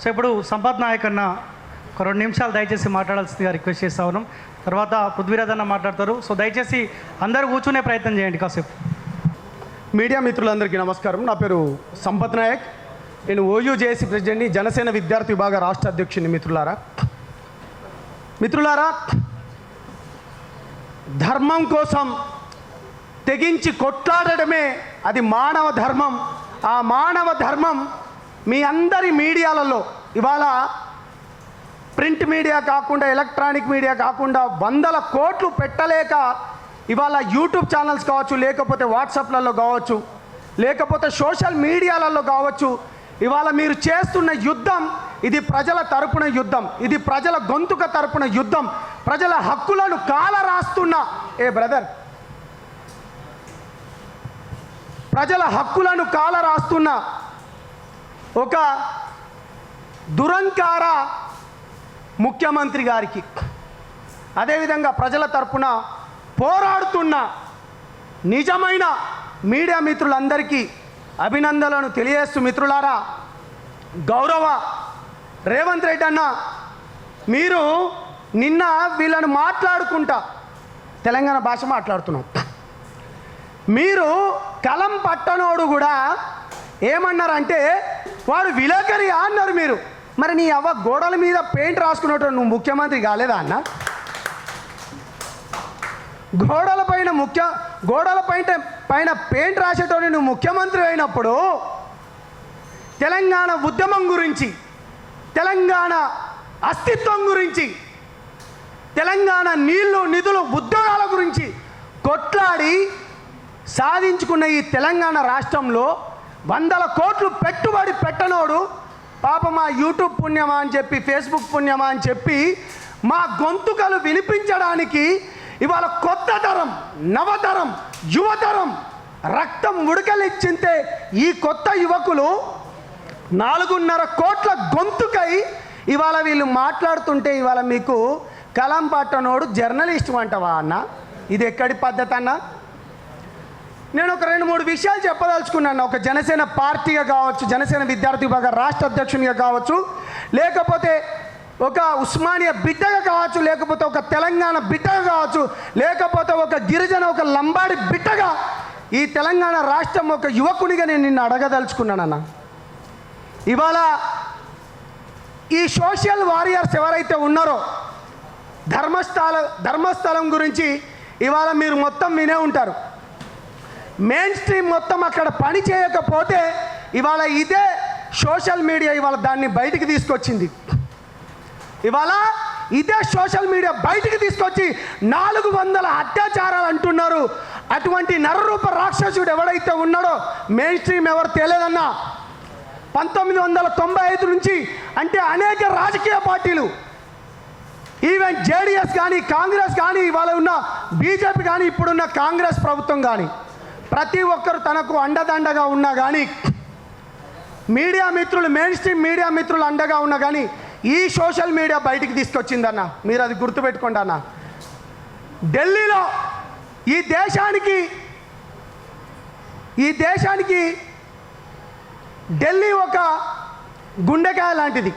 So ఇప్పుడు సంపత్ నాయక్ అన్న ఒక 2 నిమిషాలు దయచేసి మాట్లాడాల్సిందిగా రిక్వెస్ట్ చేస్తా ఉన్నాం. తర్వాత పృథ్వీరాజ్ అన్న మాట్లాడతారు. సో దయచేసి అందరూ కూర్చునే ప్రయత్నం చేయండి కాసేపు. మీడియా మిత్రులందరికీ నమస్కారం. నా పేరు సంపత్ నాయక్. నేను ఓయూజేఏసీ ప్రెసిడెంట్ని, జనసేన విద్యార్థి విభాగ రాష్ట్ర అధ్యక్షుని. మిత్రులారా, ధర్మం కోసం తెగించి కొట్లాడడమే అది మానవ ధర్మం. ఆ మానవ ధర్మం మీ అందరి మీడియాలలో ఇవాళ ప్రింట్ మీడియా కాకుండా, ఎలక్ట్రానిక్ మీడియా కాకుండా 100 కోట్లు పెట్టలేక ఇవాళ యూట్యూబ్ ఛానల్స్ కావచ్చు, లేకపోతే వాట్సాప్లలో కావచ్చు, లేకపోతే సోషల్ మీడియాలలో కావచ్చు, ఇవాళ మీరు చేస్తున్న యుద్ధం ఇది ప్రజల తరపున యుద్ధం, ఇది ప్రజల గొంతుక తరపున యుద్ధం, ప్రజల హక్కులను కాలరాస్తున్న ప్రజల హక్కులను కాలరాస్తున్న ఒక దురంకార ముఖ్యమంత్రి గారికి, అదేవిధంగా ప్రజల తరపున పోరాడుతున్న నిజమైన మీడియా మిత్రులందరికీ అభినందనలను తెలియజేస్తూ, మిత్రులారా, గౌరవ రేవంత్ రెడ్డి అన్న, మీరు నిన్న వీళ్ళను మాట్లాడుకుంటా తెలంగాణ భాష మాట్లాడుతున్నాం. మీరు కలం పట్టనోడు కూడా ఏమన్నారంటే వాడు విలేకరి అన్నారు. మీరు మరి నీ అవ్వ గోడల మీద పెయింట్ రాసుకున్నట్టు నువ్వు ముఖ్యమంత్రి కాలేదా అన్న? గోడల పైన పెయింట్ రాసేటోని నువ్వు ముఖ్యమంత్రి అయినప్పుడు తెలంగాణ ఉద్యమం గురించి, తెలంగాణ అస్తిత్వం గురించి, తెలంగాణ నీళ్లు, నిధులు, ఉద్యోగాల గురించి కొట్లాడి సాధించుకున్న ఈ తెలంగాణ రాష్ట్రంలో 100 కోట్లు పెట్టుబడి పెట్టనోడు పాప మా యూట్యూబ్ పుణ్యమా అని చెప్పి, ఫేస్బుక్ పుణ్యమా అని చెప్పి మా గొంతుకలు వినిపించడానికి ఇవాళ కొత్త తరం, నవతరం, యువతరం రక్తం ఉడకలిచ్చింతే ఈ కొత్త యువకులు 4.5 కోట్ల గొంతుకై ఇవాళ వీళ్ళు మాట్లాడుతుంటే ఇవాళ మీకు కలం పట్టనోడు జర్నలిస్ట్ అంటవా అన్న? ఇది ఎక్కడి పద్ధతి అన్న? నేను ఒక 2-3 విషయాలు చెప్పదలుచుకున్నాను. ఒక జనసేన పార్టీగా కావచ్చు, జనసేన విద్యార్థి విభాగ రాష్ట్ర అధ్యక్షునిగా కావచ్చు, లేకపోతే ఒక ఉస్మానియా బిడ్డగా కావచ్చు, లేకపోతే ఒక తెలంగాణ బిడ్డగా కావచ్చు, లేకపోతే ఒక గిరిజన, ఒక లంబాడి బిడ్డగా ఈ తెలంగాణ రాష్ట్రం ఒక యువకునిగా నేను నిన్ను అడగదలుచుకున్నానన్న. ఇవాళ ఈ సోషల్ వారియర్స్ ఎవరైతే ఉన్నారో, ధర్మస్థలం గురించి ఇవాళ మీరు మొత్తం వినే ఉంటారు. మెయిన్ స్ట్రీమ్ మొత్తం అక్కడ పని చేయకపోతే ఇవాళ ఇదే సోషల్ మీడియా ఇవాళ దాన్ని బయటికి తీసుకొచ్చింది. ఇవాళ ఇదే సోషల్ మీడియా బయటికి తీసుకొచ్చి 400 అత్యాచారాలు అంటున్నారు. అటువంటి నరరూప రాక్షసుడు ఎవడైతే ఉన్నాడో మెయిన్ స్ట్రీమ్ ఎవరు తెలియదన్నా. 1995 నుంచి అంటే అనేక రాజకీయ పార్టీలు, ఈవెన్ జేడీఎస్ కానీ, కాంగ్రెస్ కానీ, ఇవాళ ఉన్న బీజేపీ కానీ, ఇప్పుడున్న కాంగ్రెస్ ప్రభుత్వం కానీ, ప్రతి ఒక్కరు తనకు అండదండగా ఉన్నా కానీ, మీడియా మిత్రులు, మెయిన్ స్ట్రీమ్ మీడియా మిత్రులు అండగా ఉన్నా కానీ ఈ సోషల్ మీడియా బయటికి తీసుకొచ్చిందన్న. మీరు అది గుర్తుపెట్టుకోండి అన్న. ఢిల్లీలో ఈ దేశానికి ఢిల్లీ ఒక గుండెకాయ లాంటిది.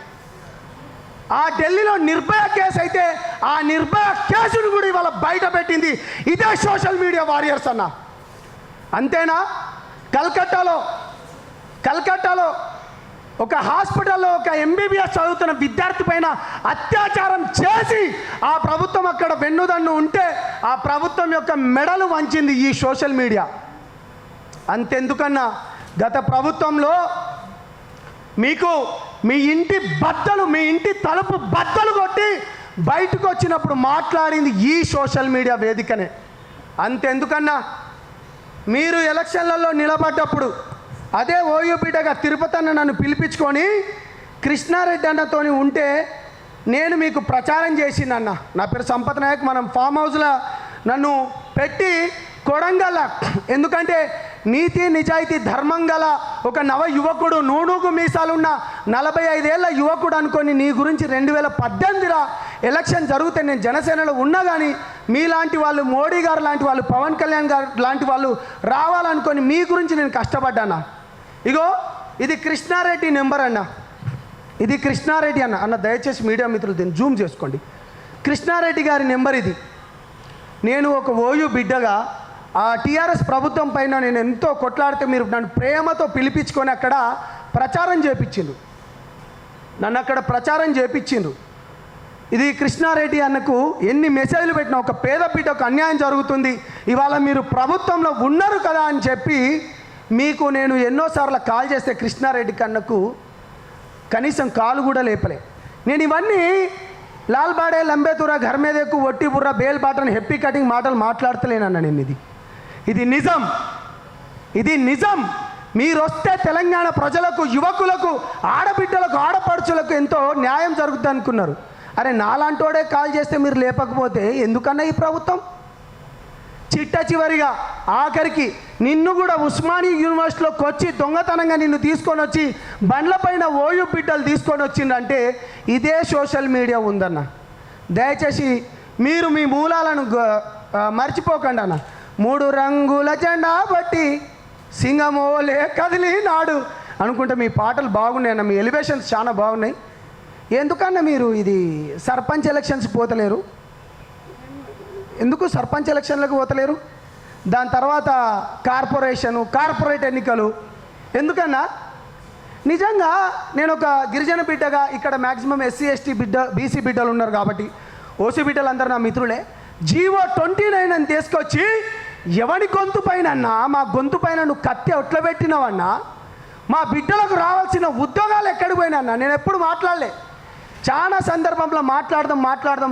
ఆ ఢిల్లీలో నిర్భయ కేసు అయితే ఆ నిర్భయ కేసును కూడా ఇవాళ బయట పెట్టింది ఇదే సోషల్ మీడియా వారియర్స్ అన్న. అంతేనా? కల్కట్టాలో ఒక హాస్పిటల్లో ఒక ఎంబీబీఎస్ చదువుతున్న విద్యార్థి పైన అత్యాచారం చేసి ఆ ప్రభుత్వం అక్కడ వెన్నుదన్ను ఉంటే ఆ ప్రభుత్వం యొక్క మెడలు వంచింది ఈ సోషల్ మీడియా. అంతెందుకన్నా, గత ప్రభుత్వంలో మీకు మీ ఇంటి తలుపు బద్దలు కొట్టి బయటకు వచ్చినప్పుడు మాట్లాడింది ఈ సోషల్ మీడియా వేదికనే. అంతెందుకన్నా, మీరు ఎలక్షన్లలో నిలబడ్డప్పుడు అదే ఓయూపీటగా తిరుపతి అన్న నన్ను పిలిపించుకొని కృష్ణారెడ్డి అన్నతో ఉంటే నేను మీకు ప్రచారం చేసిందన్న. నా పేరు సంపత్ నాయక్. మనం ఫామ్ హౌస్లో నన్ను పెట్టి కొడంగల్, ఎందుకంటే నీతి నిజాయితీ ధర్మం గల ఒక నవ యువకుడు, నూనూగు మీసాలున్న 45 ఏళ్ల యువకుడు అనుకొని నీ గురించి 2018 ఎలక్షన్ జరిగితే నేను జనసేనలో ఉన్నా కానీ మీలాంటి వాళ్ళు, మోడీ గారు లాంటి వాళ్ళు, పవన్ కళ్యాణ్ గారు లాంటి వాళ్ళు రావాలనుకొని మీ గురించి నేను కష్టపడ్డానా. ఇగో ఇది కృష్ణారెడ్డి నెంబర్ అన్న. ఇది కృష్ణారెడ్డి అన్న దయచేసి మీడియా మిత్రులు దీన్ని జూమ్ చేసుకోండి. కృష్ణారెడ్డి గారి నెంబర్ ఇది. నేను ఒక ఓయూ బిడ్డగా ఆ టీఆర్ఎస్ ప్రభుత్వం పైన నేను ఎంతో కొట్లాడితే మీరు నన్ను ప్రేమతో పిలిపించుకొని అక్కడ ప్రచారం చేపించిండు. నన్ను అక్కడ ప్రచారం చేపించిండు. ఇది కృష్ణారెడ్డి అన్నకు ఎన్ని మెసేజ్లు పెట్టినా ఒక పేద బిడ్డకు అన్యాయం జరుగుతుంది, ఇవాళ మీరు ప్రభుత్వంలో ఉన్నారు కదా అని చెప్పి మీకు నేను ఎన్నోసార్లు కాల్ చేస్తే కృష్ణారెడ్డి అన్నకు కనీసం కాలు కూడా లేపలే. నేను ఇవన్నీ లాల్ బాడే లంబేతురా ఘర్ మీద ఎక్కువ ఒట్టి బుర్ర బేల్ బాటని హెప్పీ కటింగ్ మాటలు మాట్లాడతలేనన్న నేను. ఇది నిజం, ఇది నిజం. మీరు వస్తే తెలంగాణ ప్రజలకు, యువకులకు, ఆడబిడ్డలకు, ఆడపడుచులకు ఎంతో న్యాయం జరుగుతుంది అనుకున్నారు. అరే నాలాంటోడే కాల్ చేస్తే మీరు లేపకపోతే ఎందుకన్నా ఈ ప్రభుత్వం? చిట్ట చివరిగా ఆఖరికి నిన్ను కూడా ఉస్మానియా యూనివర్సిటీలోకి వచ్చి దొంగతనంగా నిన్ను తీసుకొని వచ్చి బండ్లపైన ఓయూ బిడ్డలు తీసుకొని వచ్చిందంటే ఇదే సోషల్ మీడియా ఉందన్న. దయచేసి మీరు మీ మూలాలను మర్చిపోకండి అన్న. 3 రంగుల జెండా బట్టి సింగమోలే కదిలి నాడు అనుకుంటే మీ పాటలు బాగున్నాయి అన్న, మీ ఎలివేషన్స్ చాలా బాగున్నాయి. ఎందుకన్నా మీరు ఇది సర్పంచ్ ఎలక్షన్స్ పోతలేరు? ఎందుకు సర్పంచ్ ఎలక్షన్లకు పోతలేరు? దాని తర్వాత కార్పొరేట్ ఎన్నికలు ఎందుకన్నా? నిజంగా నేను ఒక గిరిజన బిడ్డగా ఇక్కడ మ్యాక్సిమం ఎస్సీ ఎస్టీ బిడ్డ బీసీ బిడ్డలు ఉన్నారు కాబట్టి ఓసీ బిడ్డలు అందరూ నా మిత్రులే. జీవో 29 అని తీసుకొచ్చి ఎవడి గొంతు పైన అన్నా, మా గొంతు పైన నువ్వు కత్తి ఎట్లా పెట్టినావన్నా? మా బిడ్డలకు రావాల్సిన ఉద్యోగాలు ఎక్కడికి పోయినా అన్నా? నేను ఎప్పుడు మాట్లాడలే. చాలా సందర్భంలో మాట్లాడదాం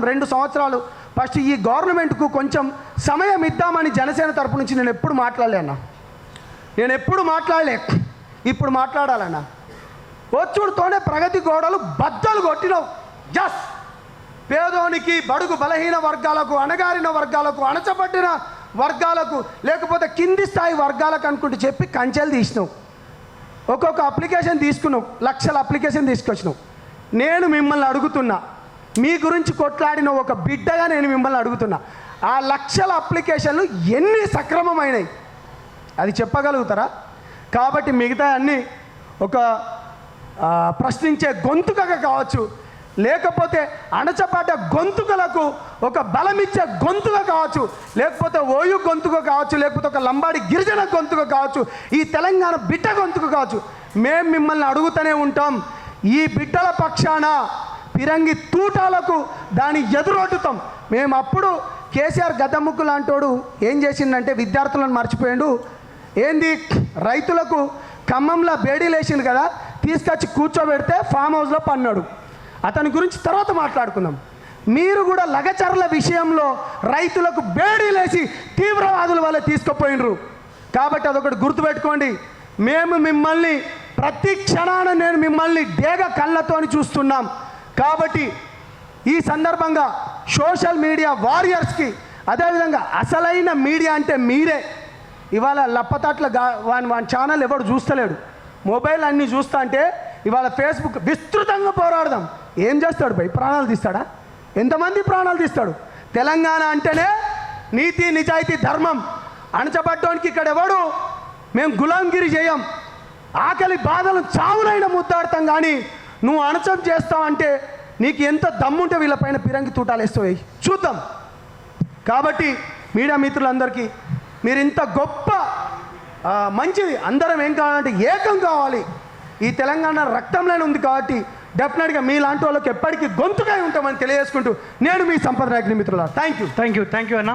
2 సంవత్సరాలు ఫస్ట్ ఈ గవర్నమెంట్కు కొంచెం సమయం ఇద్దామని జనసేన తరపు నుంచి నేను ఎప్పుడు మాట్లాడలే అన్న. నేను ఎప్పుడు మాట్లాడలే, ఇప్పుడు మాట్లాడాలన్న. వచ్చుడుతోనే ప్రగతి గోడలు బద్దలు కొట్టినావు. జస్ పేదోనికి, బడుగు బలహీన వర్గాలకు, అణగారిన వర్గాలకు, అణచబడిన వర్గాలకు, లేకపోతే కింది స్థాయి వర్గాలకు అనుకుంటూ చెప్పి కంచెలు తీసినావు. ఒక్కొక్క అప్లికేషన్ తీసుకున్నావు, లక్షల అప్లికేషన్ తీసుకొచ్చినావు. నేను మిమ్మల్ని అడుగుతున్నా, మీ గురించి కొట్లాడిన ఒక బిడ్డగా నేను మిమ్మల్ని అడుగుతున్నా, ఆ లక్షల అప్లికేషన్లు ఎన్ని సక్రమమైనవి అది చెప్పగలుగుతారా? కాబట్టి మిగతా అన్నీ ఒక ప్రశ్నించే గొంతుకగా కావచ్చు, లేకపోతే అణచబడ్డ గొంతుకలకు ఒక బలమిచ్చే గొంతుగా కావచ్చు, లేకపోతే ఓయూ గొంతుగా కావచ్చు, లేకపోతే ఒక లంబాడి గిరిజన గొంతుగా కావచ్చు, ఈ తెలంగాణ బిడ్డ గొంతుగా కావచ్చు, మేము మిమ్మల్ని అడుగుతూనే ఉంటాం. ఈ బిడ్డల పక్షాన పిరంగి తూటాలకు దాన్ని ఎదురొడ్డుతాం మేము. అప్పుడు కేసీఆర్ గద్దముక్కు లాంటోడు ఏం చేసిండంటే విద్యార్థులను మర్చిపోయాడు. ఏంది రైతులకు ఖమ్మంలో బేడీలు వేసిండు కదా, తీసుకొచ్చి కూర్చోబెడితే ఫామ్ హౌస్లో పన్నాడు. అతని గురించి తర్వాత మాట్లాడుకుందాం. మీరు కూడా లగచర్ల విషయంలో రైతులకు బేడీలేసి తీవ్రవాదుల వల్ల తీసుకుపోయినరు. కాబట్టి అదొకటి గుర్తుపెట్టుకోండి. మేము మిమ్మల్ని ప్రతి క్షణాన నేను మిమ్మల్ని డేగ కళ్ళతోని చూస్తున్నాం. కాబట్టి ఈ సందర్భంగా సోషల్ మీడియా వారియర్స్కి, అదేవిధంగా అసలైన మీడియా అంటే మీరే. ఇవాళ లప్పతట్ల వాని ఛానల్ ఎవడు చూస్తలేడు, మొబైల్ అన్నీ చూస్తా అంటే ఇవాళ ఫేస్బుక్ విస్తృతంగా పోరాడదాం. ఏం చేస్తాడు భయ్? ప్రాణాలు తీస్తాడా? ఎంతమంది ప్రాణాలు తీస్తాడు? తెలంగాణ అంటేనే నీతి, నిజాయితీ, ధర్మం. అణచబడ్డానికి ఇక్కడ ఎవడు మేము గులాంగిరి చేయం. ఆకలి బాధలను చావునైనా ముద్దాడతాం, కానీ నువ్వు అణచం చేస్తావంటే నీకు ఎంత దమ్ముంటే వీళ్ళపైన పిరంగి తూటాలు వేస్తాయి చూద్దాం. కాబట్టి మీడియా మిత్రులందరికీ మీరు ఇంత గొప్ప మంచిది, అందరం ఏం కావాలంటే ఏకం కావాలి. ఈ తెలంగాణ రక్తంలోనే ఉంది కాబట్టి డెఫినెట్గా మీలాంటి వాళ్ళకి ఎప్పటికీ గొంతుగా ఉంటామని తెలియజేసుకుంటూ నేను మీ సంపద నాయకుని మిత్రులా. థ్యాంక్ యూ అన్న.